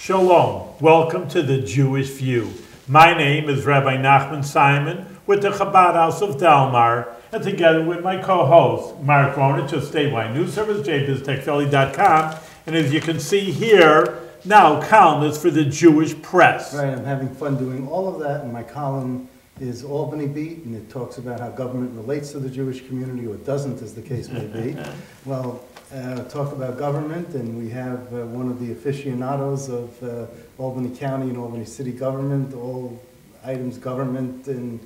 Shalom. Welcome to the Jewish View. My name is Rabbi Nachman Simon with the Chabad House of Delmar, and together with my co-host, Mark Ronich of Statewide News Service, jbiztechphilly.com. And as you can see here, now columnist for the Jewish Press. Right, I'm having fun doing all of that, and my column is Albany Beat, and it talks about how government relates to the Jewish community, or doesn't, as the case may be. Well, talk about government, and we have one of the aficionados of Albany County and Albany City government, all items government in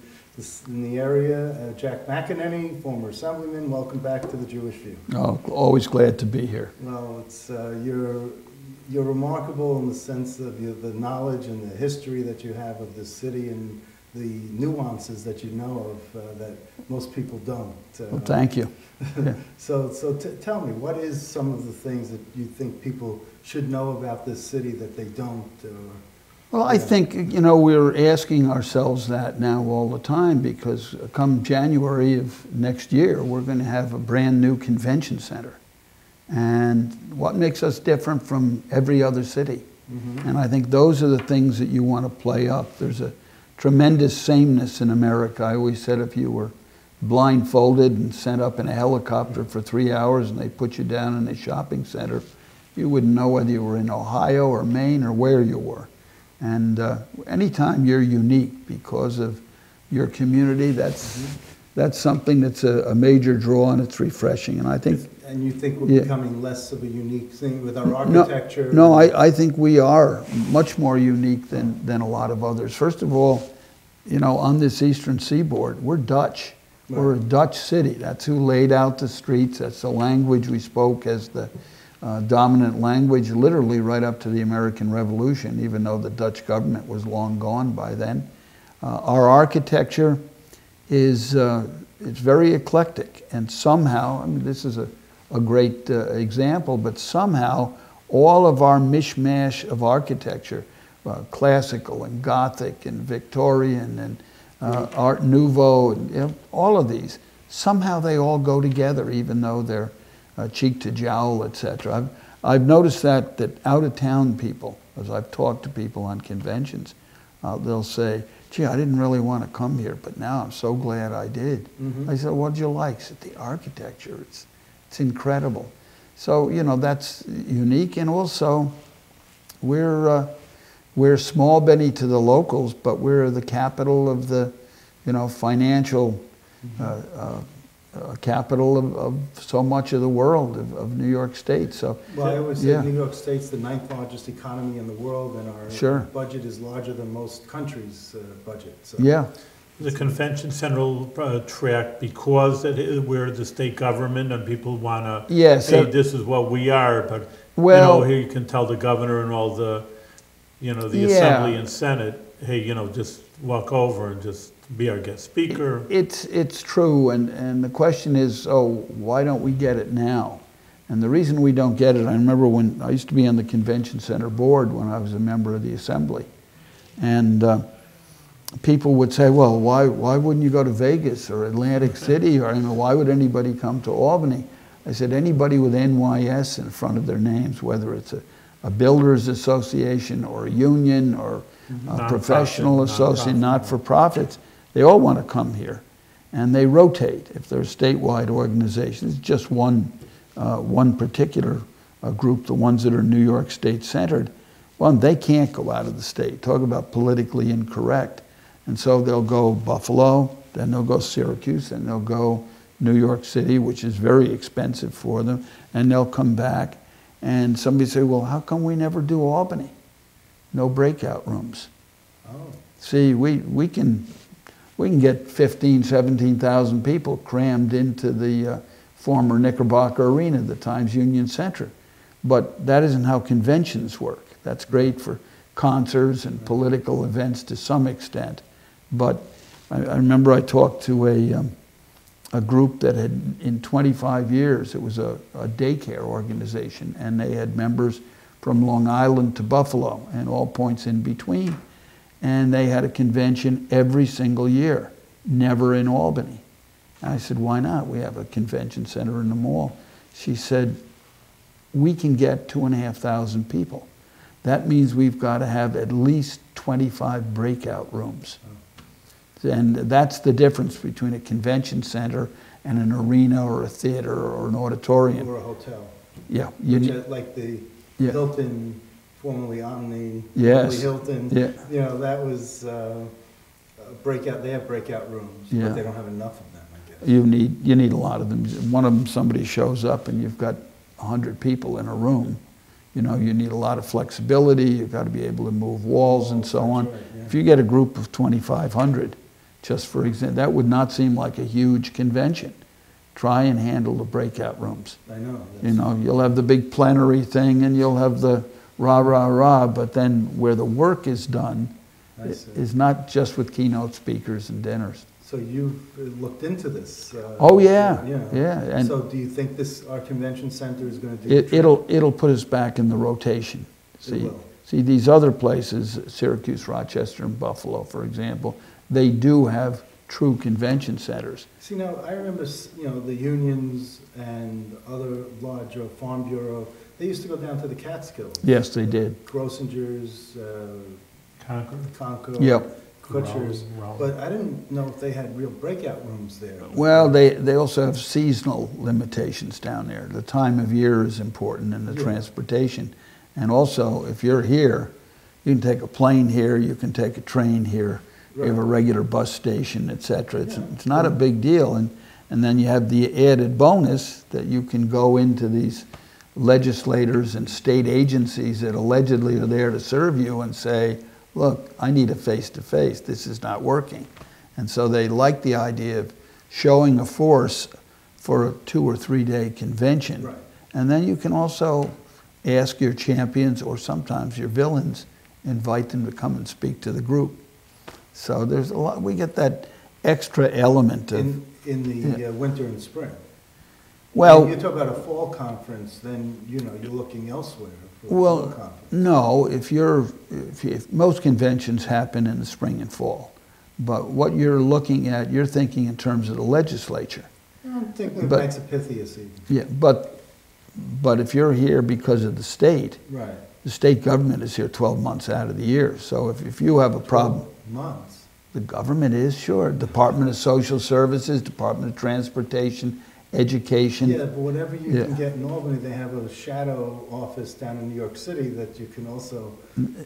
the area. Jack McEneny, former Assemblyman, welcome back to the Jewish View. Oh, always glad to be here. Well, it's you're remarkable in the sense of the knowledge and the history that you have of this city and the nuances that you know of that most people don't. Well, thank you. Yeah. So tell me, what is some of the things that you think people should know about this city that they don't? Well, I think, we're asking ourselves that now all the time, because come January of next year, we're going to have a brand new convention center. And what makes us different from every other city? Mm-hmm. And I think those are the things that you want to play up. There's a tremendous sameness in America. I always said if you were blindfolded and sent up in a helicopter for 3 hours and they put you down in a shopping center, you wouldn't know whether you were in Ohio or Maine or where you were. And anytime you're unique because of your community, that's something that's a major draw, and it's refreshing. And I think. And you think we're becoming less of a unique thing with our architecture? No, I think we are much more unique than a lot of others. First of all, on this eastern seaboard, we're Dutch. Right. We're a Dutch city. That's who laid out the streets. That's the language we spoke as the dominant language, literally right up to the American Revolution, even though the Dutch government was long gone by then. Our architecture is it's very eclectic, and somehow, I mean, this is a great example, but somehow all of our mishmash of architecture, classical and Gothic and Victorian and Art Nouveau, and, all of these, somehow they all go together, even though they're cheek to jowl, etc. I've noticed that out-of-town people, as I've talked to people on conventions, they'll say, gee, I didn't really want to come here, but now I'm so glad I did. Mm-hmm. I said, what'd you like? I said, the architecture, it's incredible. So, that's unique, and also we're small Benny to the locals, but we're the capital of the, financial capital of so much of the world, of New York State. So, well, I always say New York State's the 9th largest economy in the world, and our budget is larger than most countries' budget. So. Yeah. The convention center track, because we're the state government and people want to, hey, this is what we are, but here you can tell the governor and all the, the Assembly and Senate, hey, just walk over and just be our guest speaker. It's true, and the question is, why don't we get it now? And the reason we don't get it, I remember when I used to be on the convention center board when I was a member of the Assembly, and people would say, well, why wouldn't you go to Vegas or Atlantic City, or why would anybody come to Albany? I said, anybody with NYS in front of their names, whether it's a builders association or a union or a professional association, not-for-profits, they all want to come here. And they rotate if they're statewide organizations. It's just one particular group, the ones that are New York State centered. Well, they can't go out of the state. Talk about politically incorrect. And so they'll go Buffalo, then they'll go Syracuse, and they'll go New York City, which is very expensive for them, and they'll come back. And somebody say, well, how come we never do Albany? No breakout rooms. Oh. See, we can get 15,000, 17,000 people crammed into the former Knickerbocker Arena, the Times Union Center. But that isn't how conventions work. That's great for concerts and political events to some extent. But I remember I talked to a group that had, in 25 years, it was a daycare organization, and they had members from Long Island to Buffalo and all points in between. And they had a convention every single year, never in Albany. And I said, why not? We have a convention center in the mall. She said, we can get 2,500 people. that means we've got to have at least 25 breakout rooms. And that's the difference between a convention center and an arena or a theater or an auditorium. Or a hotel. Yeah. Like the Yeah. Hilton, formerly Omni, Yes. formerly Hilton. Yeah. You know, that was breakout. They have breakout rooms, Yeah. but they don't have enough of them, I guess. You need a lot of them. One of them, somebody shows up and you've got 100 people in a room. You know, you need a lot of flexibility. You've got to be able to move walls and so on. Right, yeah. If you get a group of 2,500, just for example, that would not seem like a huge convention. Try and handle the breakout rooms. I know. You know, you'll have the big plenary thing and you'll have the rah, rah, rah, but then where the work is done is not just with keynote speakers and dinners. So you've looked into this? Oh, yeah. Yeah. Yeah. And so do you think our convention center is going to do the trick? it'll put us back in the rotation. It will. See, these other places, Syracuse, Rochester, and Buffalo, for example, they do have true convention centers. See, now, I remember, you know, the unions and other large farm bureau, they used to go down to the Catskills. Yes, they did. Grossinger's, Concord, Yep. Kutcher's, Raleigh. but I didn't know if they had real breakout rooms there. Well, they also have seasonal limitations down there. The time of year is important and the Yeah. transportation. And also, if you're here, you can take a plane here, you can take a train here, you have a regular bus station, et cetera. It's not a big deal. And then you have the added bonus that you can go into these legislators and state agencies that allegedly are there to serve you and say, look, I need a face-to-face, this is not working. And so they like the idea of showing a force for a 2 or 3 day convention. Right. And then you can also ask your champions or sometimes your villains, invite them to come and speak to the group. So there's a lot, we get that extra element of... In the winter and spring. Well, when you talk about a fall conference, then, you know, you're looking elsewhere for a fall conference. no, if most conventions happen in the spring and fall. But what you're looking at, you're thinking in terms of the legislature. I'm thinking of But- Knights Pythias even. Yeah, but if you're here because of the state, Right. the state government is here 12 months out of the year. So if you have a problem, Months. the government is, sure. Department of Social Services, Department of Transportation, Education. Yeah, but whatever you Yeah. can get in Albany, they have a shadow office down in New York City that you can also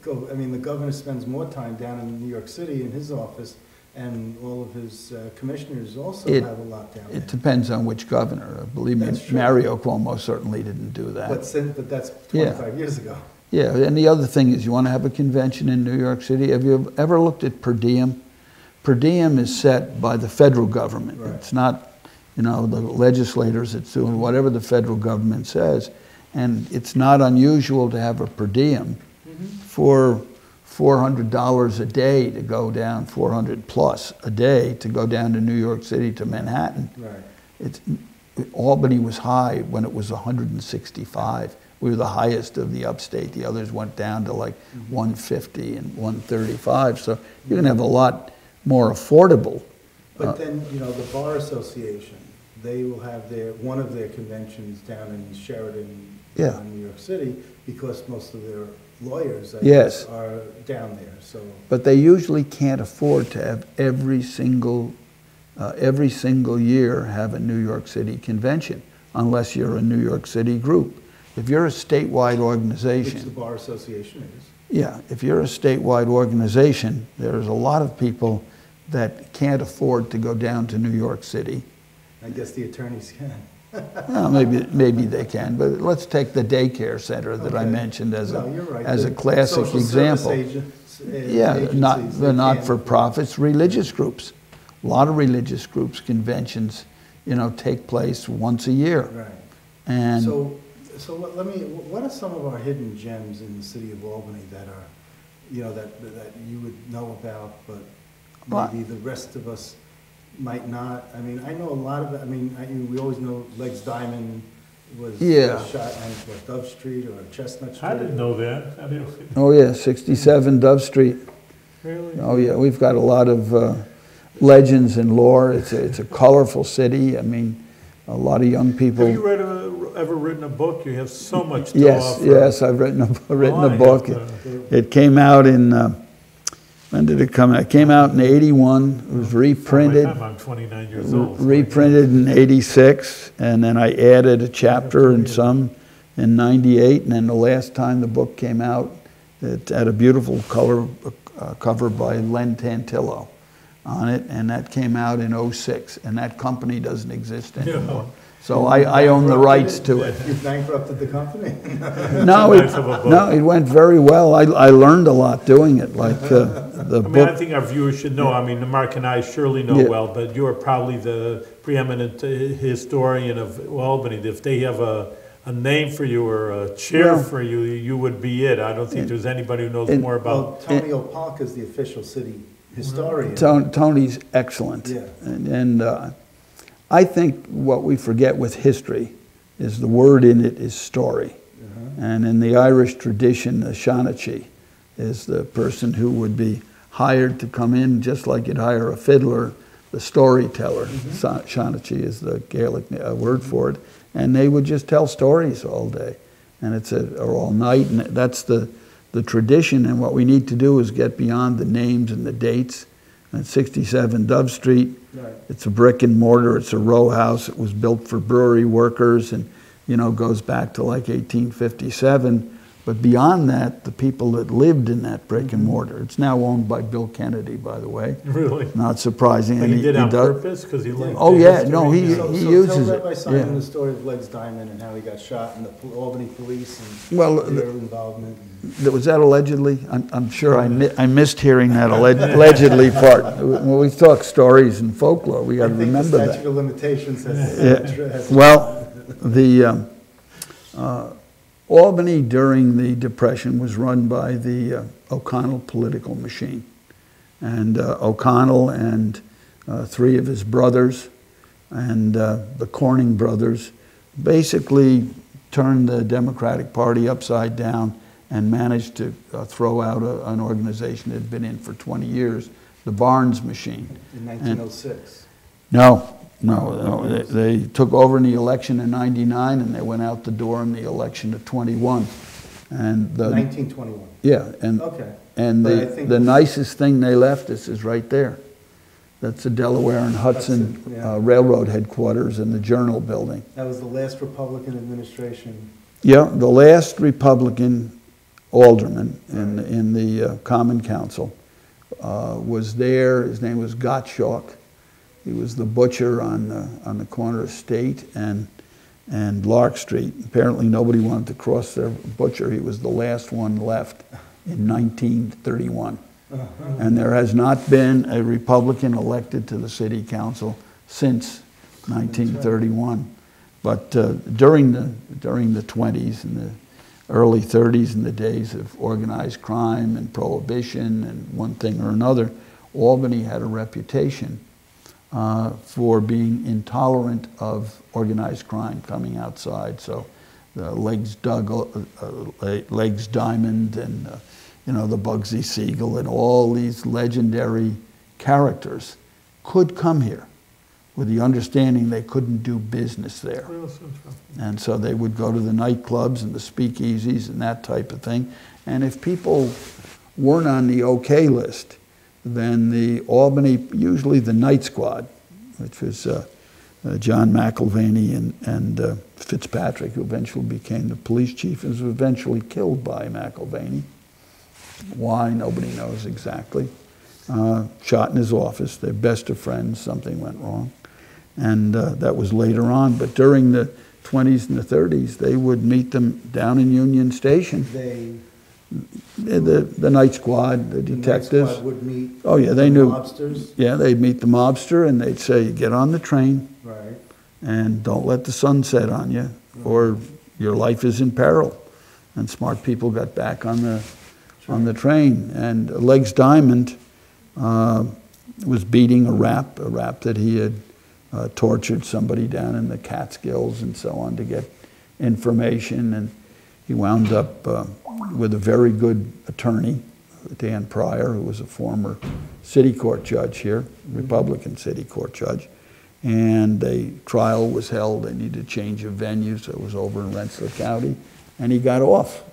go. I mean, the governor spends more time down in New York City in his office, and all of his commissioners also have a lot down there. It depends on which governor. Believe me, That's true. Mario Cuomo certainly didn't do that. But that's 25 years ago. Yeah, and the other thing is you want to have a convention in New York City. Have you ever looked at per diem? Per diem is set by the federal government. Right. It's not, you know, the legislators that's doing whatever the federal government says. And it's not unusual to have a per diem for $400 a day to go down, 400 plus a day to go down to New York City to Manhattan. Right. Albany was high when it was 165. We were the highest of the upstate. The others went down to like 150 and 135. So you're going to have a lot more affordable. But then, you know, the Bar Association, they will have one of their conventions down in Sheridan, New York City, because most of their lawyers, I guess, are down there. So, but they usually can't afford to have every single year have a New York City convention, unless you're a New York City group. If you're a statewide organization, which the Bar Association is. Yeah, if you're a statewide organization, there's a lot of people that can't afford to go down to New York City. I guess the attorneys can. Well, maybe they can, but let's take the daycare center that I mentioned as a classic example. Yeah, the not-for-profits, religious groups. A lot of religious groups, conventions, you know, take place once a year. Right. And so what are some of our hidden gems in the city of Albany that are, you know, that you would know about, but maybe the rest of us might not? I mean, I know a lot of it. I mean, we always know Legs Diamond was shot on Dove Street or Chestnut Street. I didn't know that. I mean, oh yeah, 67 Dove Street. Really? Oh yeah, we've got a lot of legends and lore. It's a colorful city. I mean, a lot of young people. Have you read ever written a book? You have so much to Yes, offer. yes, I've written a book. I It came out in, when did it come out? It came out in 81. It was reprinted. I'm 29 years old. Reprinted in 86, and then I added a chapter and some in 98, and then the last time the book came out, it had a beautiful color cover by Len Tantillo on it, and that came out in 06, and that company doesn't exist anymore. So I own the rights to it. You bankrupted the company? No, it went very well. I learned a lot doing it, like the book. I think our viewers should know, Mark and I surely know well, but you are probably the preeminent historian of Albany. If they have a name for you or a chair for you, you would be it. I don't think there's anybody who knows more about... Tony Opalka is the official city historian. Tony's excellent. Yeah. And I think what we forget with history is the word in it is story. And in the Irish tradition, the Seanachie is the person who would be hired to come in, just like you'd hire a fiddler, the storyteller. Seanachie is the Gaelic word for it. And they would just tell stories all day, and or all night, and that's the tradition. And what we need to do is get beyond the names and the dates. At 67 Dove Street, it's a brick and mortar, it's a row house. It was built for brewery workers and, goes back to like 1857. But beyond that, the people that lived in that brick and mortar, it's now owned by Bill Kennedy, by the way. Really? Not surprising. But he did on purpose? Because he liked Oh, the yeah, history. no, he uses tell it. Rabbi Simon the story of Legs Diamond and how he got shot, and the Albany police and their involvement. Was that allegedly? I'm sure I missed hearing that allegedly part. When we talk stories and folklore, we got to remember that. The statute of limitations has Well, the Albany during the Depression was run by the O'Connell political machine. And O'Connell and three of his brothers and the Corning brothers basically turned the Democratic Party upside down and managed to throw out an organization that had been in for 20 years, the Barnes machine. In 1906. No. They took over in the election in 99, and they went out the door in the election of 21. And 1921. Yeah, and okay. And the nicest thing they left us is right there. That's the Delaware and Hudson Railroad headquarters and the Journal building. That was the last Republican administration. Yeah, the last Republican alderman in the Common Council was there. His name was Gottschalk. He was the butcher on the corner of State and Lark Street. Apparently nobody wanted to cross their butcher. He was the last one left in 1931. And there has not been a Republican elected to the city council since 1931. But during the 20s and the early 30s and the days of organized crime and prohibition and one thing or another, Albany had a reputation for being intolerant of organized crime coming outside. So the Legs Diamond and the Bugsy Siegel and all these legendary characters could come here with the understanding they couldn't do business there. And so they would go to the nightclubs and the speakeasies and that type of thing. And if people weren't on the okay list, then the Albany, usually the Night Squad, which was John McElvaney and Fitzpatrick, who eventually became the police chief, and was eventually killed by McElvaney. Why, nobody knows exactly. Shot in his office. They're best of friends. Something went wrong. And that was later on. But during the 20s and the 30s, they would meet them down in Union Station. The night squad, the detectives. The night squad would meet they knew. Mobsters. Yeah, they'd meet the mobster and they'd say, get on the train. Right. And don't let the sun set on you or your life is in peril. And smart people got back on the train. And Legs Diamond was beating a rap that he had tortured somebody down in the Catskills and so on to get information. And he wound up with a very good attorney, Dan Pryor, who was a former city court judge here, Republican city court judge. and a trial was held. They needed a change of venue, so it was over in Rensselaer County, and he got off,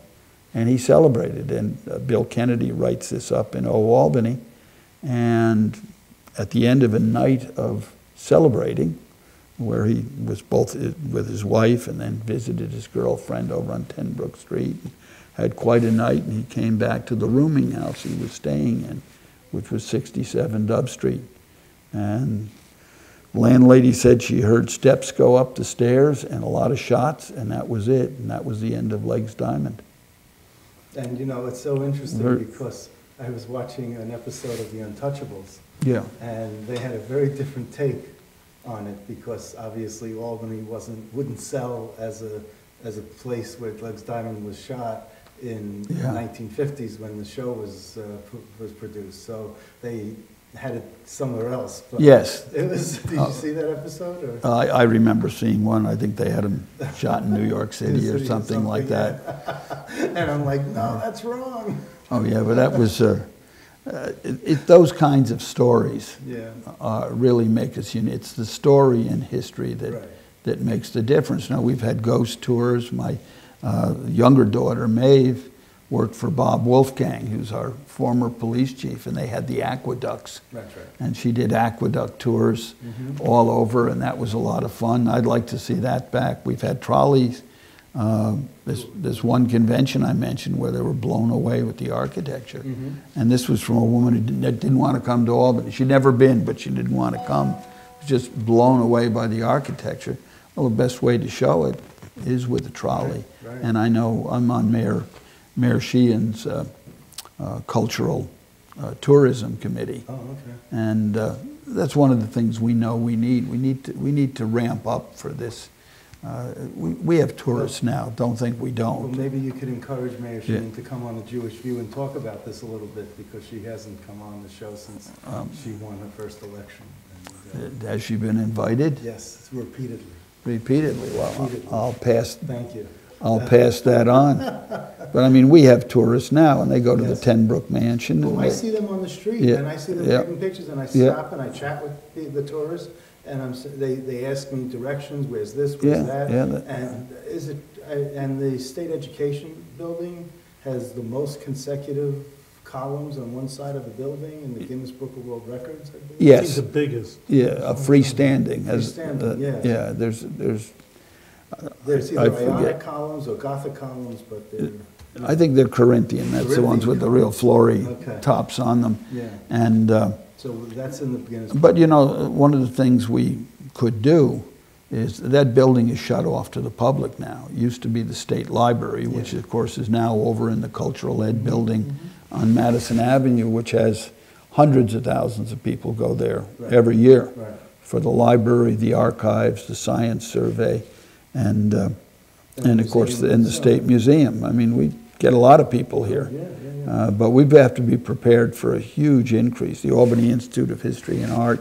and he celebrated. And Bill Kennedy writes this up in Albany, and at the end of a night of celebrating, where he was both with his wife and then visited his girlfriend over on 10 Brook Street, had quite a night, and he came back to the rooming house he was staying in, which was 67 Dove Street. And the landlady said she heard steps go up the stairs and a lot of shots, and that was it. And that was the end of Legs Diamond. And you know, it's so interesting because I was watching an episode of The Untouchables. Yeah. And they had a very different take on it because obviously Albany wouldn't sell as a place where Legs Diamond was shot in the 1950s when the show was produced. So they had it somewhere else. But yes. It was. Did you see that episode? Or? I remember seeing one. I think they had him shot in New York City or something like that. And I'm like, no, that's wrong. Oh yeah, but that was those kinds of stories. Really make us unique. It's the story in history that makes the difference. Now we've had ghost tours. My younger daughter Maeve worked for Bob Wolfgang, who's our former police chief, and they had the aqueducts. That's right. And she did aqueduct tours all over, and that was a lot of fun. I'd like to see that back. We've had trolleys. There's one convention I mentioned where they were blown away with the architecture. And this was from a woman that didn't want to come to Albany. She'd never been, but she didn't want to come. Just blown away by the architecture. Well, the best way to show it is with a trolley. Right. And I know I'm on Mayor Sheehan's cultural tourism committee. Oh, okay. And that's one of the things we know we need. We need to ramp up for this. We have tourists now. Don't think we don't. Well, maybe you could encourage Mayor Sheehan to come on the Jewish View and talk about this a little bit because she hasn't come on the show since she won her first election. And, has she been invited? yes, repeatedly. Repeatedly. Well, Repeatedly. I'll pass. Thank you. I'll pass that on. But I mean, we have tourists now, and they go to the 10 Brook Mansion. Well, I see them on the street, and I see them taking pictures, and I stop and I chat with the tourists, and they ask me directions. Where's this? Where's that? And is it? And the state education building has the most consecutive columns on one side of the building in the Guinness Book of World Records. I believe. Yes. It's the biggest. Yeah, freestanding. Freestanding, yeah. There's either Ionic columns or Gothic columns, but they're... I think they're Corinthian. That's the ones with the real flory tops on them. Yeah. And so that's in the Guinness Book. but you know, one of the things we could do is that building is shut off to the public now. It used to be the State Library, which of course is now over in the Cultural Ed building on Madison Avenue, which has hundreds of thousands of people go there every year for the library, the archives, the science survey, and of course in the State Museum. I mean, we get a lot of people here, but we have to be prepared for a huge increase. The Albany Institute of History and Art,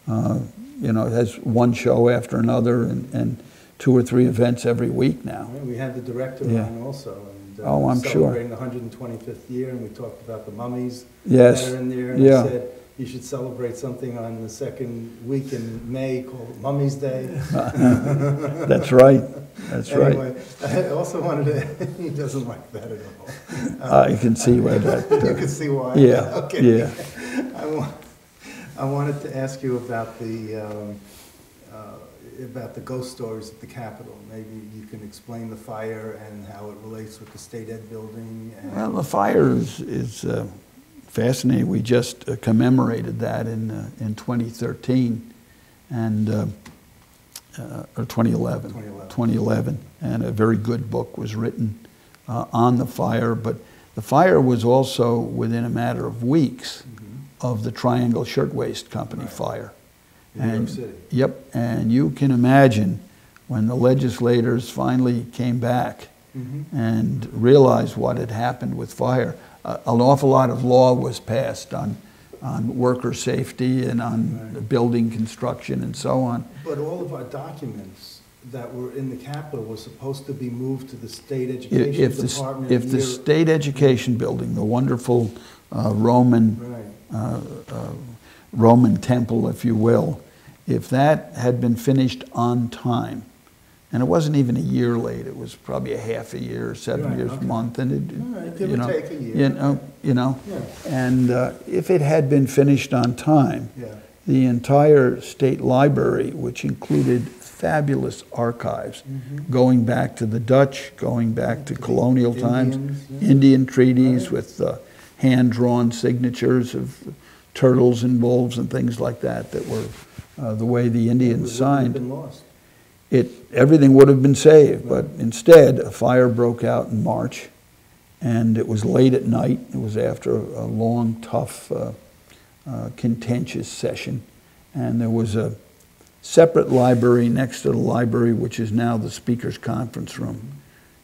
you know, has one show after another and 2 or 3 events every week now. We had the director on also. And, I'm sure. Celebrating the 125th year, and we talked about the mummies that are in there. And I said, you should celebrate something on the second week in May called Mummy's Day. That's right. That's anyway, I also wanted to, he doesn't like that at all. I can see why that. You can see why. Yeah. Okay. Yeah. I wanted to ask you about the ghost stories at the Capitol. Maybe you can explain the fire and how it relates with the State Ed building. Well, the fire is fascinating. We just commemorated that in 2013, and or 2011. 2011, and a very good book was written on the fire. But the fire was also within a matter of weeks of the Triangle Shirtwaist Company fire. In New York City. Yep, and you can imagine when the legislators finally came back and realized what had happened with fire. An awful lot of law was passed on worker safety and on building construction and so on. But all of our documents that were in the Capitol were supposed to be moved to the State Education Department. If the State Education Building, the wonderful Roman temple, if you will, if that had been finished on time, and it wasn't even a year late, it was probably a half a year, 7 years, month, and it, give you or know, take a year. Yeah. And if it had been finished on time, the entire state library, which included fabulous archives, going back to the Dutch, going back to colonial times, Indian treaties with hand-drawn signatures of turtles and wolves and things like that that were the way the Indians signed. Been lost. Everything would have been saved, but instead a fire broke out in March, and it was late at night. It was after a long, tough, contentious session, and there was a separate library next to the library, which is now the Speaker's conference room,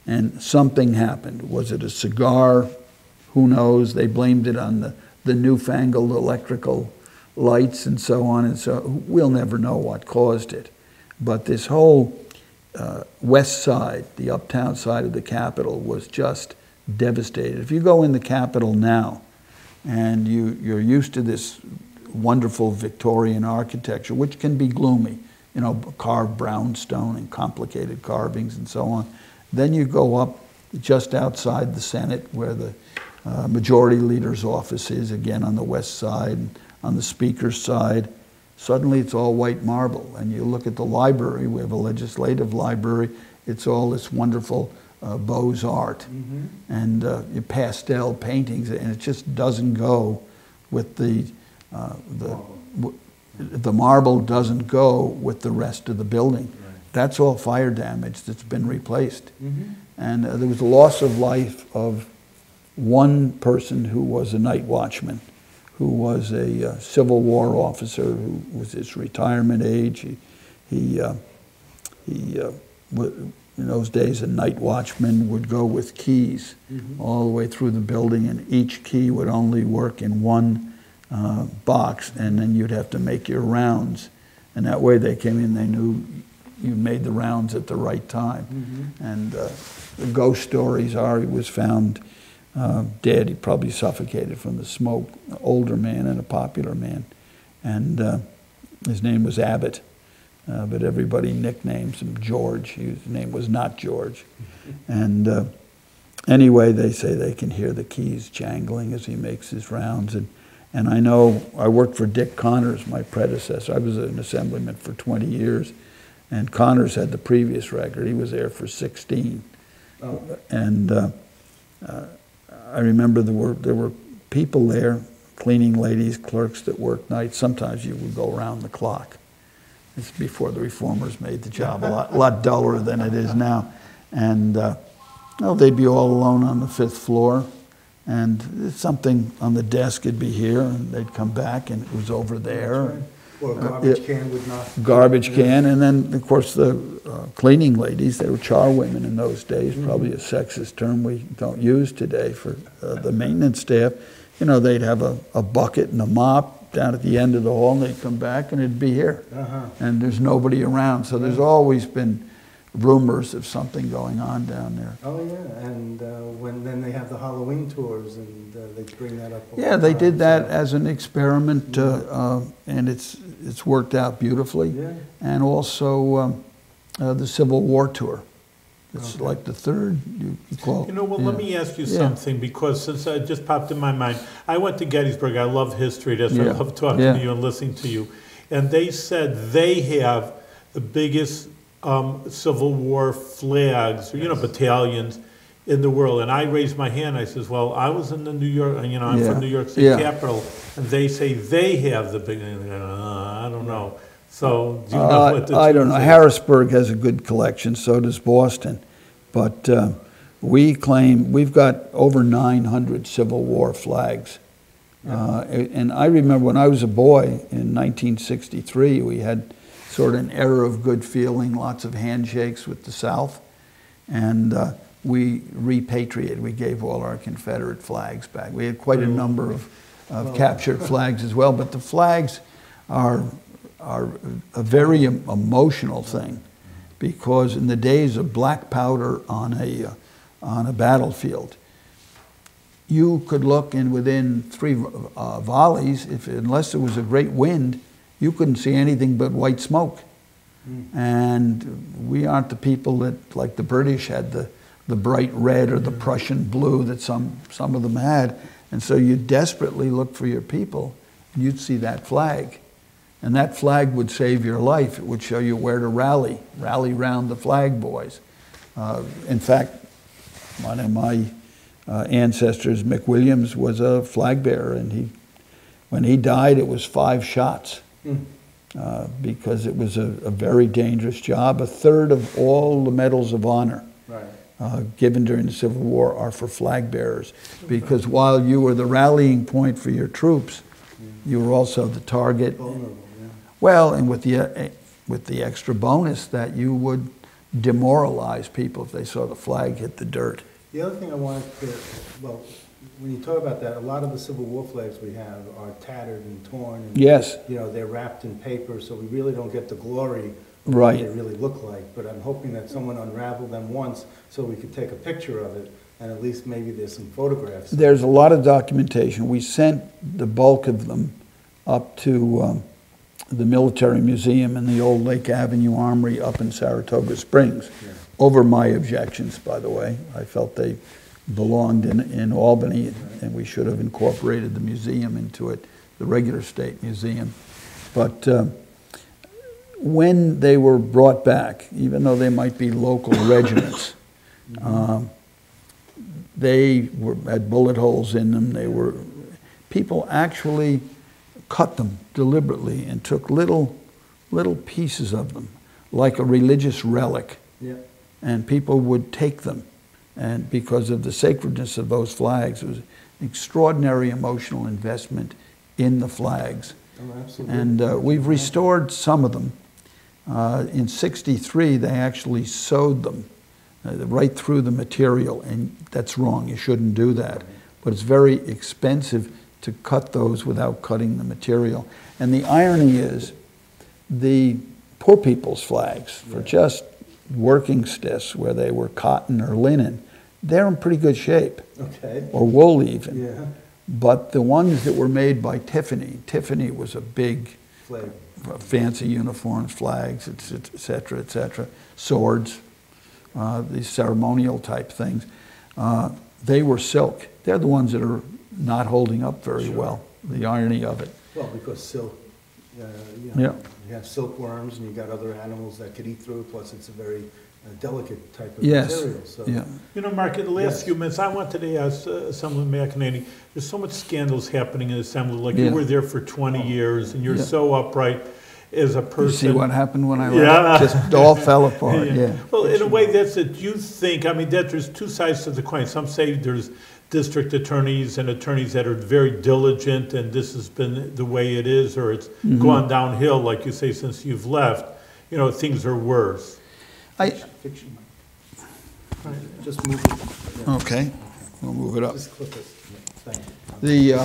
and something happened. Was it a cigar? Who knows? They blamed it on the newfangled electrical lights and so on, and so we'll never know what caused it. But this whole west side, the uptown side of the Capitol, was just devastated. If you go in the Capitol now, and you're used to this wonderful Victorian architecture, which can be gloomy, you know, carved brownstone and complicated carvings and so on, then you go up just outside the Senate, where the majority leader's office is, again on the west side, and on the Speaker's side. Suddenly it's all white marble. And you look at the library, we have a legislative library, it's all this wonderful Beaux-Art and pastel paintings, and it just doesn't go with the marble doesn't go with the rest of the building. Right. That's all fire damage that's been replaced. And there was a loss of life of one person who was a night watchman, who was a Civil War officer, who was his retirement age. In those days, a night watchman would go with keys all the way through the building, and each key would only work in one box, and then you'd have to make your rounds. And that way they came in, they knew you made the rounds at the right time. And the ghost stories are he was found dead. He probably suffocated from the smoke. An older man and a popular man. And his name was Abbott. But everybody nicknames him George. His name was not George. And anyway, they say they can hear the keys jangling as he makes his rounds. And I know I worked for Dick Connors, my predecessor. I was an assemblyman for 20 years. And Connors had the previous record. He was there for 16. And I remember there were people there, cleaning ladies, clerks that worked nights. Sometimes you would go around the clock. It's before the reformers made the job a lot duller than it is now. And they'd be all alone on the 5th floor, and something on the desk would be here, and they'd come back, and it was over there. Right. Or a garbage can would not. Garbage can, and then, of course, the cleaning ladies, they were charwomen in those days, probably a sexist term we don't use today for the maintenance staff. You know, they'd have a bucket and a mop down at the end of the hall, and they'd come back and it'd be here. And there's nobody around. So there's always been rumors of something going on down there. Oh yeah, and then they have the Halloween tours, and they bring that up. Yeah, they did that as an experiment, and it's worked out beautifully. Yeah. And also the Civil War tour. It's like the third, you call it. You know, well, let me ask you something, because since it just popped in my mind. I went to Gettysburg. I love history. That's why I love talking to you and listening to you. And they said they have the biggest Civil War flags, you know, battalions in the world. And I raised my hand. I says, well, I was in the New York, you know, I'm from New York State Capitol, and they say they have the big, I don't know. So, do you know what the I don't know. Harrisburg has a good collection, so does Boston. But we claim we've got over 900 Civil War flags. And I remember when I was a boy in 1963, we had sort of an era of good feeling, lots of handshakes with the South. And we repatriated. We gave all our Confederate flags back. We had quite a number of captured flags as well. But the flags are a very emotional thing, because in the days of black powder on a battlefield, you could look, and within 3 volleys, unless there was a great wind, you couldn't see anything but white smoke. And we aren't the people that, like the British had the bright red or the Prussian blue that some of them had. And so you desperately look for your people, and you'd see that flag. And that flag would save your life. It would show you where to rally round the flag boys. In fact, one of my ancestors, McWilliams, was a flag bearer, and when he died, it was 5 shots. Because it was a very dangerous job. A third of all the medals of honor given during the Civil War are for flag bearers, because while you were the rallying point for your troops, you were also the target. Vulnerable, yeah. Well, and with the extra bonus that you would demoralize people if they saw the flag hit the dirt. The other thing I wanted to, well, when you talk about that, a lot of the Civil War flags we have are tattered and torn. And, Yes. you know, they're wrapped in paper, so we really don't get the glory of Right. what they really look like. But I'm hoping that someone unraveled them once so we could take a picture of it, and at least maybe there's some photographs. There's a lot of documentation. We sent the bulk of them up to the Military Museum in the old Lake Avenue Armory up in Saratoga Springs. Yeah. Over my objections, by the way. I felt they belonged in Albany, and we should have incorporated the museum into it, the regular state museum. But when they were brought back, even though they might be local regiments, they had bullet holes in them. People actually cut them deliberately and took little pieces of them, like a religious relic. Yeah. And people would take them. And because of the sacredness of those flags, it was an extraordinary emotional investment in the flags. Oh, absolutely. And we've restored some of them. In '63, they actually sewed them right through the material, and that's wrong. You shouldn't do that. But it's very expensive to cut those without cutting the material. And the irony is, the poor people's flags, for just working stiffs where they were cotton or linen, they're in pretty good shape. Okay. Or wool even. Yeah. But the ones that were made by Tiffany was a big, Flag. fancy uniforms, flags, et cetera, swords, these ceremonial type things. They were silk. They're the ones that are not holding up very well, the irony of it. Well, because silk, you have silkworms and you got other animals that could eat through, plus it's a very delicate type of material. So. Yeah. You know, Mark, in the last few minutes, I wanted to ask Assemblyman McEneny, there's so much scandals happening in Assembly. Like, you were there for 20 years, and you're so upright as a person. You see what happened when I left? Just all fell apart, Well, in a way, that's it. You think, I mean, that there's two sides to the coin. Some say there's district attorneys and attorneys that are very diligent, and this has been the way it is, or it's gone downhill, like you say, since you've left. You know, things are worse. Fiction. Just move it. Yeah. Okay, we'll move it up. Just click it. Yeah, thank you.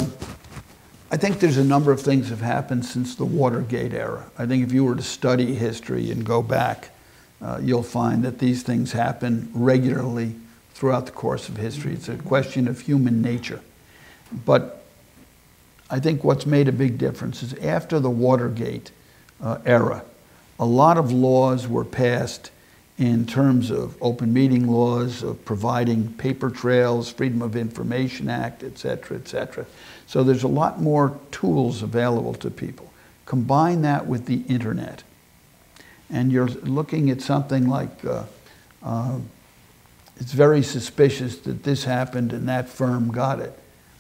I think there's a number of things have happened since the Watergate era. I think if you were to study history and go back, you'll find that these things happen regularly throughout the course of history. It's a question of human nature. But I think what's made a big difference is after the Watergate era, a lot of laws were passed in terms of open meeting laws, of providing paper trails, Freedom of Information Act, et cetera, et cetera. So there's a lot more tools available to people. Combine that with the internet, and you're looking at something like, it's very suspicious that this happened and that firm got it.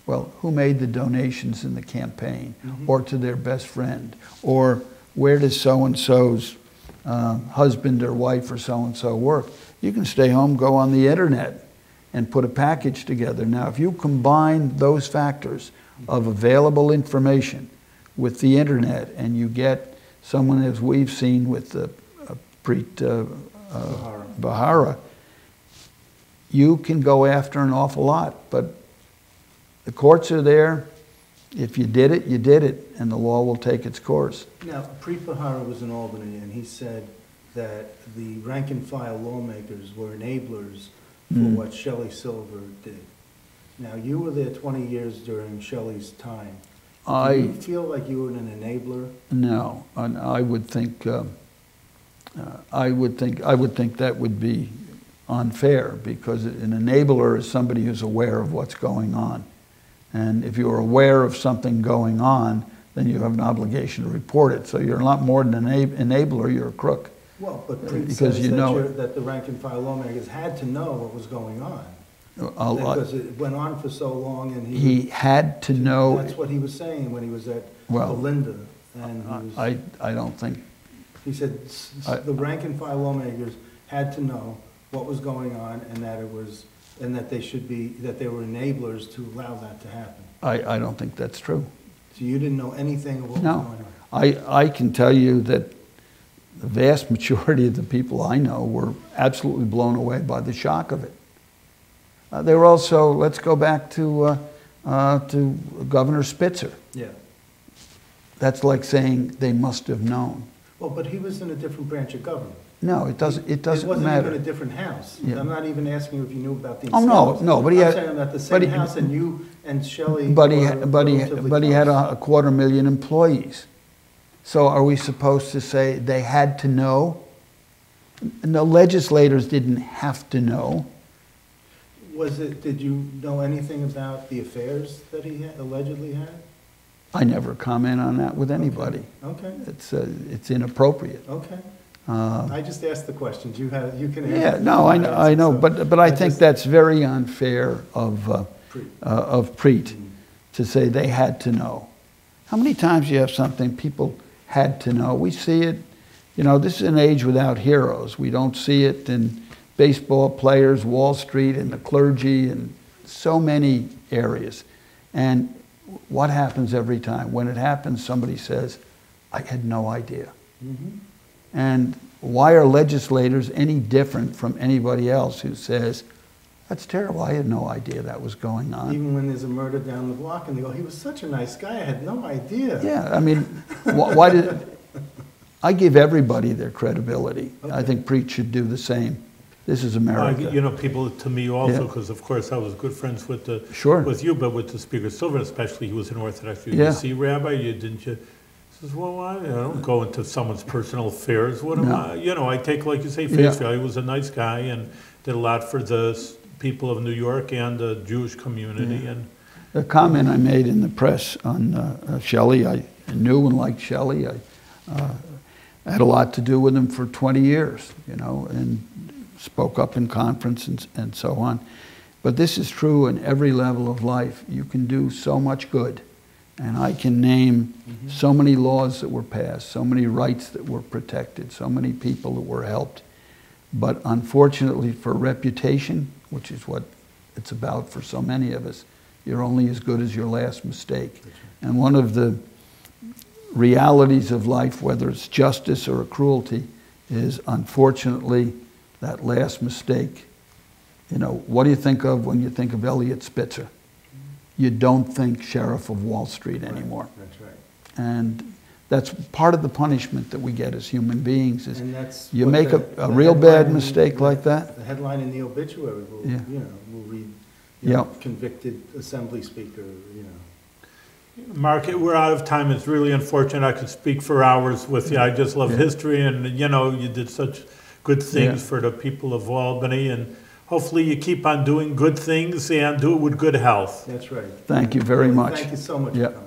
Well, who made the donations in the campaign, or to their best friend, or where does so-and-so's husband or wife or so-and-so work? You can stay home, go on the internet, and put a package together. Now, if you combine those factors of available information with the internet, and you get someone, as we've seen with Preet Bharara, you can go after an awful lot. But the courts are there. If you did it, you did it, and the law will take its course. Now, Preet Bharara was in Albany, and he said that the rank-and-file lawmakers were enablers for what Shelley Silver did. Now, you were there 20 years during Shelley's time. Do you feel like you were an enabler? No, and I would think that would be unfair, because an enabler is somebody who's aware of what's going on. And if you're aware of something going on, then you have an obligation to report it. So you're a lot more than an enabler, you're a crook. Well, but Preet because says you know that the rank and file lawmakers had to know what was going on. Because it went on for so long, and he had to know. That's what he was saying when he was at Belinda. And I don't think. He said the rank and file lawmakers had to know what was going on, and that they were enablers to allow that to happen. I don't think that's true. So you didn't know anything of what was going on? I can tell you that the vast majority of the people I know were absolutely blown away by the shock of it. They were also, let's go back to Governor Spitzer. Yeah. That's like saying they must have known. Well, but he was in a different branch of government. No, it doesn't matter. It wasn't even a different house. Yeah. I'm not even asking you if you knew about the no, but he had. I'm saying about the same house, and you and Shelley. But he had a 250,000 employees. So are we supposed to say they had to know? And the legislators didn't have to know. Did you know anything about the affairs that he allegedly had? I never comment on that with anybody. Okay. It's inappropriate. Okay. I just asked the questions. You can answer. Yeah, no, I know, but I think that's very unfair of Preet to say they had to know. How many times do you have something people had to know? We see it, this is an age without heroes. We don't see it in baseball players, Wall Street, and the clergy, and so many areas. And what happens every time? When it happens, somebody says, I had no idea. Mm-hmm. And why are legislators any different from anybody else who says, that's terrible, I had no idea that was going on? Even when there's a murder down the block and they go, he was such a nice guy, I had no idea. Yeah, I mean, why did... I give everybody their credibility. Okay. I think Preet should do the same. This is America. People to me also, because of course I was good friends with with you, but with the Speaker Silver especially, he was an Orthodox UC rabbi. Didn't you? He says, well, I don't go into someone's personal affairs. What am I? I take, like you say, face value. He was a nice guy and did a lot for the people of New York and the Jewish community. Yeah. And the comment I made in the press on Shelley, I knew and liked Shelley. I had a lot to do with him for 20 years, and spoke up in conference and so on. But this is true in every level of life. You can do so much good. And I can name so many laws that were passed, so many rights that were protected, so many people that were helped. But unfortunately for reputation, which is what it's about for so many of us, you're only as good as your last mistake. And one of the realities of life, whether it's justice or a cruelty, is unfortunately that last mistake. What do you think of when you think of Eliot Spitzer? You don't think Sheriff of Wall Street anymore. That's right. And that's part of the punishment that we get as human beings is that's you make a real bad mistake like that. The headline in the obituary will, will read, convicted Assembly Speaker, Mark, we're out of time. It's really unfortunate. I could speak for hours with you. I just love history, and you did such good things for the people of Albany, and hopefully you keep on doing good things and do it with good health. That's right. Thank you very much. Thank you so much for coming.